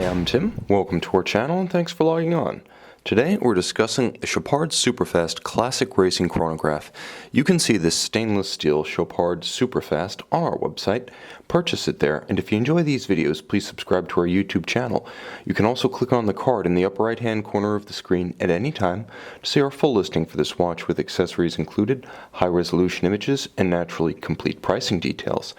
I'm Tim. Welcome to our channel and thanks for logging on. Today we're discussing the Chopard Superfast Classic Racing Chronograph. You can see this stainless steel Chopard Superfast on our website. Purchase it there, and if you enjoy these videos, please subscribe to our YouTube channel. You can also click on the card in the upper right hand corner of the screen at any time to see our full listing for this watch with accessories included, high resolution images, and naturally complete pricing details.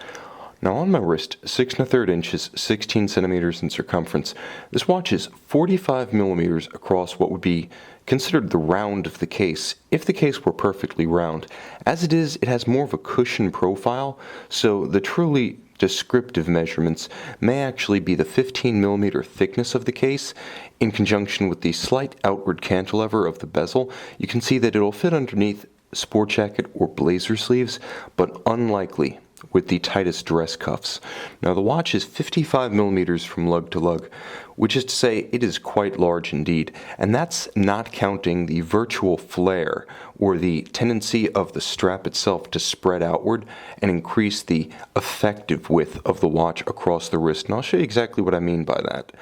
Now on my wrist, 6 1/3 inches, 16 centimeters in circumference, this watch is 45 millimeters across what would be considered the round of the case, if the case were perfectly round. As it is, it has more of a cushion profile, so the truly descriptive measurements may actually be the 15 millimeter thickness of the case. In conjunction with the slight outward cantilever of the bezel, you can see that it'll fit underneath sport jacket or blazer sleeves, but unlikely with the tightest dress cuffs. Now the watch is 55 millimeters from lug to lug, which is to say it is quite large indeed, and that's not counting the virtual flare or the tendency of the strap itself to spread outward and increase the effective width of the watch across the wrist. And I'll show you exactly what I mean by that.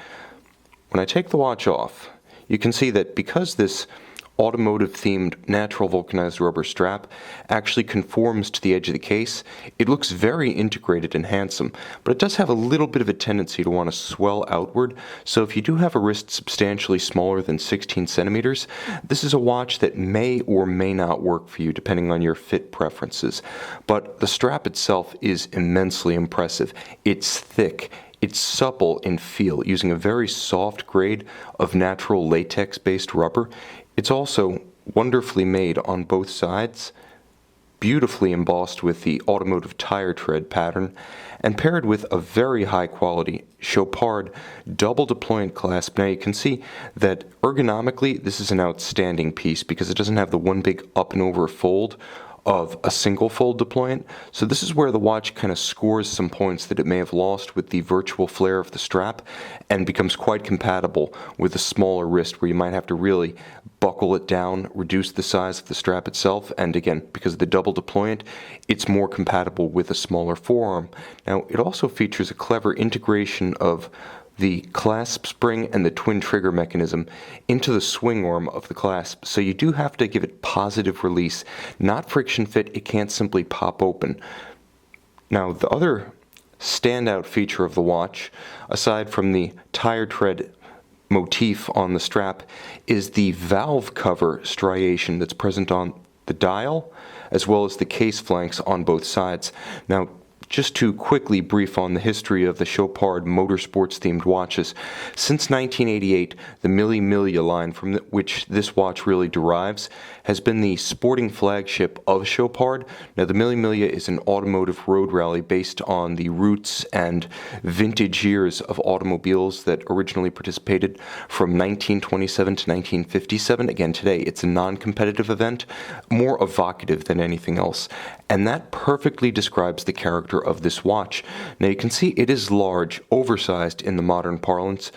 When I take the watch off, you can see that because this automotive-themed natural vulcanized rubber strap actually conforms to the edge of the case, it looks very integrated and handsome, but it does have a little bit of a tendency to want to swell outward, so if you do have a wrist substantially smaller than 16 centimeters, this is a watch that may or may not work for you depending on your fit preferences. But the strap itself is immensely impressive. It's thick. It's supple in feel, using a very soft grade of natural latex-based rubber. It's also wonderfully made on both sides, beautifully embossed with the automotive tire tread pattern, and paired with a very high quality Chopard double deployant clasp. Now you can see that ergonomically this is an outstanding piece because it doesn't have the one big up and over fold of a single fold deployant. So this is where the watch kind of scores some points that it may have lost with the virtual flare of the strap and becomes quite compatible with a smaller wrist where you might have to really buckle it down, reduce the size of the strap itself, and again, because of the double deployant, it's more compatible with a smaller forearm. Now it also features a clever integration of the clasp spring and the twin trigger mechanism into the swing arm of the clasp, so you do have to give it positive release, not friction fit. It can't simply pop open. Now the other standout feature of the watch, aside from the tire tread motif on the strap, is the valve cover striation that's present on the dial as well as the case flanks on both sides. Now just to quickly brief on the history of the Chopard motorsports-themed watches, since 1988, the Mille Miglia line from which this watch really derives has been the sporting flagship of Chopard. Now, the Mille Miglia is an automotive road rally based on the roots and vintage years of automobiles that originally participated from 1927 to 1957. Again, today it's a non-competitive event, more evocative than anything else, and that perfectly describes the character of this watch. Now you can see it is large, oversized in the modern parlance,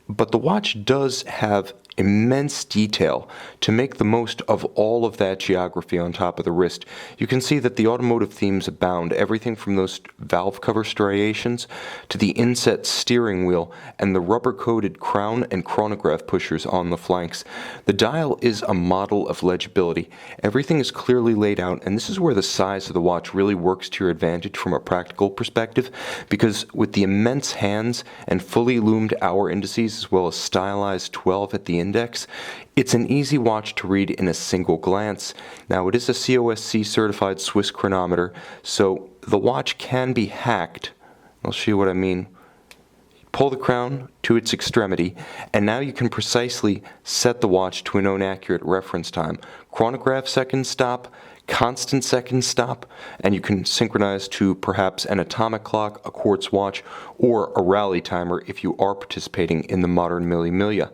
but the watch does have immense detail to make the most of all of that geography on top of the wrist. You can see that the automotive themes abound, everything from those valve cover striations to the inset steering wheel and the rubber-coated crown and chronograph pushers on the flanks. The dial is a model of legibility. Everything is clearly laid out, and this is where the size of the watch really works to your advantage from a practical perspective, because with the immense hands and fully loomed hour indices as well as stylized 12 at the index, it's an easy watch to read in a single glance. Now it is a COSC certified Swiss chronometer, so the watch can be hacked. I'll show you what I mean. Pull the crown to its extremity, and now you can precisely set the watch to a known accurate reference time. Chronograph second stop, constant second stop, and you can synchronize to perhaps an atomic clock, a quartz watch, or a rally timer if you are participating in the modern Mille Miglia.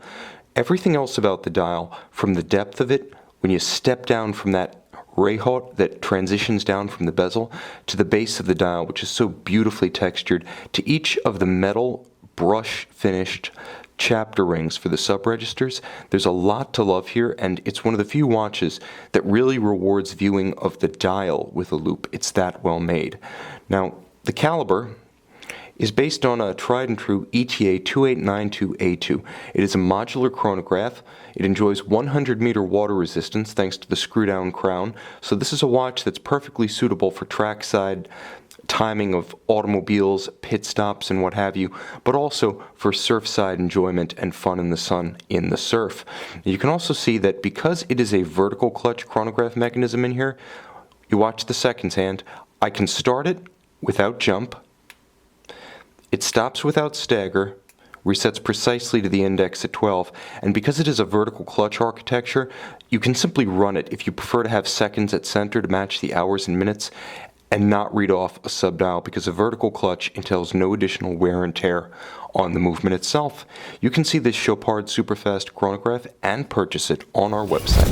Everything else about the dial, from the depth of it, when you step down from that rayhot that transitions down from the bezel, to the base of the dial, which is so beautifully textured, to each of the metal brush-finished chapter rings for the sub-registers. There's a lot to love here, and it's one of the few watches that really rewards viewing of the dial with a loop. It's that well made. Now, the caliber is based on a tried and true ETA 2892A2. It is a modular chronograph. It enjoys 100-meter water resistance thanks to the screw-down crown, so this is a watch that's perfectly suitable for trackside timing of automobiles, pit stops, and what have you, but also for surfside enjoyment and fun in the sun in the surf. You can also see that because it is a vertical clutch chronograph mechanism in here, you watch the seconds hand, I can start it without jump, it stops without stagger, resets precisely to the index at 12, and because it is a vertical clutch architecture, you can simply run it if you prefer to have seconds at center to match the hours and minutes, and not read off a subdial because a vertical clutch entails no additional wear and tear on the movement itself. You can see this Chopard Superfast chronograph and purchase it on our website.